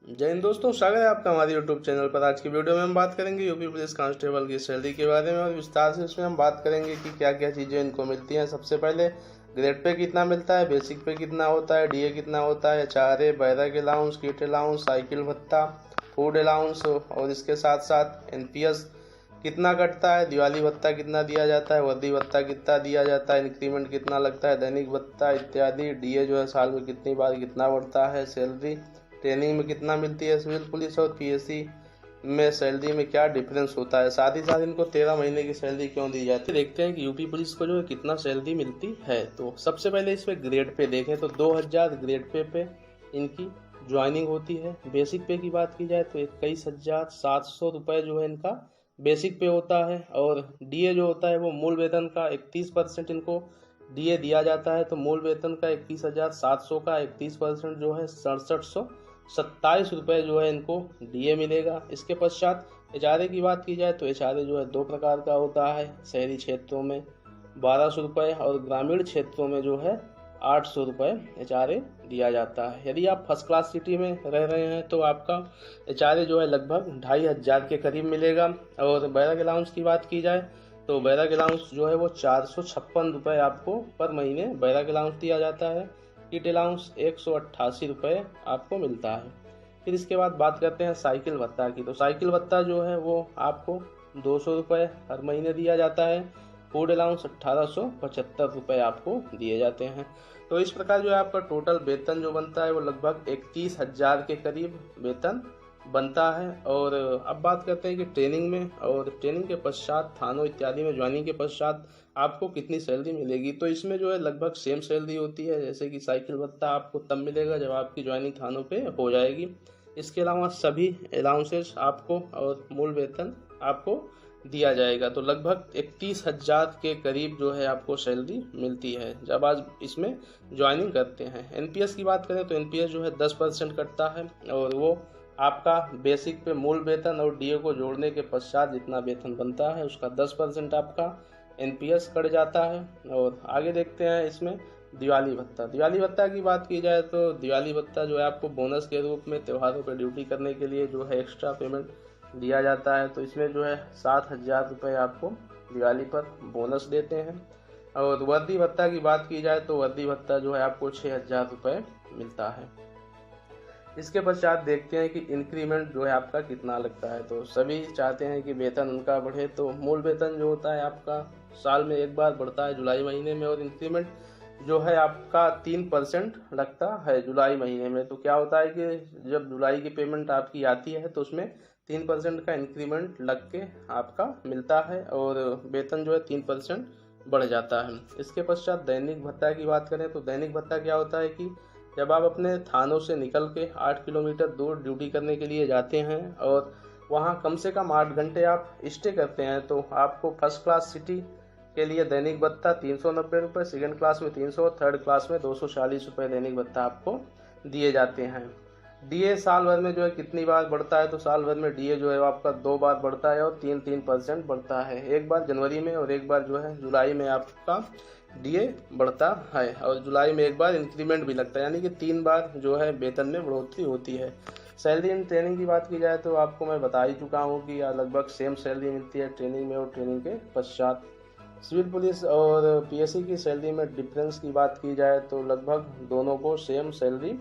जय हिंद दोस्तों, स्वागत है आपका हमारे यूट्यूब चैनल पर। आज की वीडियो में हम बात करेंगे यूपी पुलिस कांस्टेबल की सैलरी के बारे में और विस्तार से इसमें हम बात करेंगे कि क्या क्या चीज़ें इनको मिलती हैं। सबसे पहले ग्रेड पे कितना मिलता है, बेसिक पे कितना होता है, डीए कितना होता है, HRA, barrack allowance, kit allowance, cycle भत्ता, फूड अलाउंस और इसके साथ साथ एनपीएस कितना कटता है, दिवाली भत्ता कितना दिया जाता है, वर्दी भत्ता कितना दिया जाता है, इंक्रीमेंट कितना लगता है, दैनिक भत्ता इत्यादि। डीए जो है साल में कितनी बार कितना बढ़ता है, सैलरी ट्रेनिंग में कितना मिलती है, सिविल पुलिस और पीएससी में सैलरी में क्या डिफरेंस होता है, साथ ही साथ इनको 13 महीने की सैलरी क्यों दी जाती है। देखते हैं कि यूपी पुलिस को जो है कितना सैलरी मिलती है। तो सबसे पहले इसमें ग्रेड पे देखें तो 2000 ग्रेड पे इनकी ज्वाइनिंग होती है। बेसिक पे की बात की जाए तो 21,700 रुपये जो है इनका बेसिक पे होता है। और डीए जो होता है वो मूल वेतन का 31% इनको डीए दिया जाता है। तो मूल वेतन का 21,700 का 31% जो है 6727 रुपये जो है इनको डीए मिलेगा। इसके पश्चात एचआरए की बात की जाए तो एचआरए जो है 2 प्रकार का होता है। शहरी क्षेत्रों में 1200 रुपये और ग्रामीण क्षेत्रों में जो है 800 रुपये एचआरए दिया जाता है। यदि आप फर्स्ट क्लास सिटी में रह रहे हैं तो आपका एचआरए जो है लगभग 2500 के करीब मिलेगा। और बैरक अलाउंस की बात की जाए तो बैरक अलाउंस जो है वो 456 रुपये आपको पर महीने बैरक अलाउंस दिया जाता है। किट अलाउंस 188 रुपये आपको मिलता है। फिर इसके बाद बात करते हैं साइकिल भत्ता की। तो साइकिल भत्ता जो है वो आपको 200 रुपये हर महीने दिया जाता है। फूड अलाउंस 1875 रुपये आपको दिए जाते हैं। तो इस प्रकार जो है आपका टोटल वेतन जो बनता है वो लगभग 31,000 के करीब वेतन बनता है। और अब बात करते हैं कि ट्रेनिंग में और ट्रेनिंग के पश्चात थानों इत्यादि में ज्वाइनिंग के पश्चात आपको कितनी सैलरी मिलेगी। तो इसमें जो है लगभग सेम सैलरी होती है, जैसे कि साइकिल भत्ता आपको तब मिलेगा जब आपकी ज्वाइनिंग थानों पे हो जाएगी। इसके अलावा सभी अलाउंसेस आपको और मूल वेतन आपको दिया जाएगा। तो लगभग 31,000 के करीब जो है आपको सैलरी मिलती है जब आज इसमें ज्वाइनिंग करते हैं। एनपीएस की बात करें तो एनपीएस जो है 10% कटता है और वो आपका बेसिक पे मूल वेतन और डीए को जोड़ने के पश्चात जितना वेतन बनता है उसका 10% आपका एनपीएस कट जाता है। और आगे देखते हैं इसमें दिवाली भत्ता। दिवाली भत्ता की बात की जाए तो दिवाली भत्ता जो है आपको बोनस के रूप में त्योहारों पर ड्यूटी करने के लिए जो है एक्स्ट्रा पेमेंट दिया जाता है। तो इसमें जो है 7,000 रुपये आपको दिवाली पर बोनस देते हैं। और वर्दी भत्ता की बात की जाए तो वर्दी भत्ता जो है आपको 6,000 रुपये मिलता है। इसके पश्चात देखते हैं कि इंक्रीमेंट जो है आपका कितना लगता है। तो सभी चाहते हैं कि वेतन उनका बढ़े। तो मूल वेतन जो होता है आपका साल में एक बार बढ़ता है जुलाई महीने में। और इंक्रीमेंट जो है आपका 3% लगता है जुलाई महीने में। तो क्या होता है कि जब जुलाई की पेमेंट आपकी आती है तो उसमें 3% का इंक्रीमेंट लग के आपका मिलता है और वेतन जो है 3% बढ़ जाता है। इसके पश्चात दैनिक भत्ता की बात करें तो दैनिक भत्ता क्या होता है कि जब आप अपने थानों से निकल के 8 किलोमीटर दूर ड्यूटी करने के लिए जाते हैं और वहाँ कम से कम 8 घंटे आप स्टे करते हैं तो आपको फर्स्ट क्लास सिटी के लिए दैनिक भत्ता 390 रुपये, सेकेंड क्लास में 300, थर्ड क्लास में 240 रुपये दैनिक भत्ता आपको दिए जाते हैं। डीए साल भर में जो है कितनी बार बढ़ता है तो साल भर में डीए जो है आपका 2 बार बढ़ता है और 3% बढ़ता है। एक बार जनवरी में और एक बार जो है जुलाई में आपका डीए बढ़ता है। और जुलाई में एक बार इंक्रीमेंट भी लगता है, यानी कि 3 बार जो है वेतन में बढ़ोतरी होती है। सैलरी इन ट्रेनिंग की बात की जाए तो आपको मैं बता ही चुका हूँ कि लगभग सेम सैलरी मिलती है ट्रेनिंग में और ट्रेनिंग के पश्चात। सिविल पुलिस और पीएससी की सैलरी में डिफरेंस की बात की जाए तो लगभग दोनों को सेम सैलरी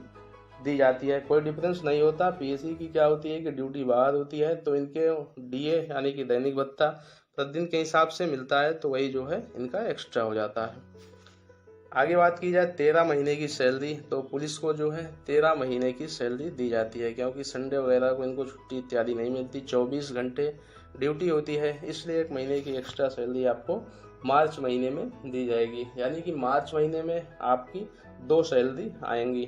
दी जाती है, कोई डिफरेंस नहीं होता। पीएससी की क्या होती है कि ड्यूटी बाहर होती है तो इनके डीए यानी कि दैनिक भत्ता प्रतिदिन के हिसाब से मिलता है, तो वही जो है इनका एक्स्ट्रा हो जाता है। आगे बात की जाए 13 महीने की सैलरी, तो पुलिस को जो है 13 महीने की सैलरी दी जाती है क्योंकि संडे वगैरह को इनको छुट्टी इत्यादि नहीं मिलती। 24 घंटे ड्यूटी होती है, इसलिए 1 महीने की एक्स्ट्रा सैलरी आपको मार्च महीने में दी जाएगी। यानी कि मार्च महीने में आपकी 2 सैलरी आएंगी,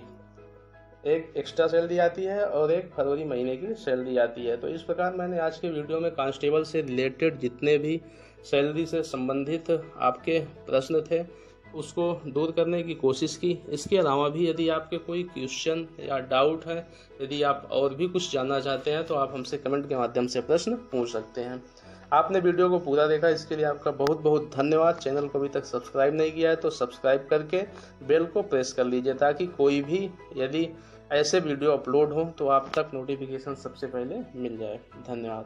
एक एक्स्ट्रा सैलरी आती है और एक फरवरी महीने की सैलरी आती है। तो इस प्रकार मैंने आज के वीडियो में कांस्टेबल से रिलेटेड जितने भी सैलरी से संबंधित आपके प्रश्न थे उसको दूर करने की कोशिश की। इसके अलावा भी यदि आपके कोई क्वेश्चन या डाउट है, यदि आप और भी कुछ जानना चाहते हैं तो आप हमसे कमेंट के माध्यम से प्रश्न पूछ सकते हैं। आपने वीडियो को पूरा देखा, इसके लिए आपका बहुत बहुत धन्यवाद। चैनल को अभी तक सब्सक्राइब नहीं किया है तो सब्सक्राइब करके बेल को प्रेस कर लीजिए ताकि कोई भी यदि ऐसे वीडियो अपलोड हों तो आप तक नोटिफिकेशन सबसे पहले मिल जाए। धन्यवाद।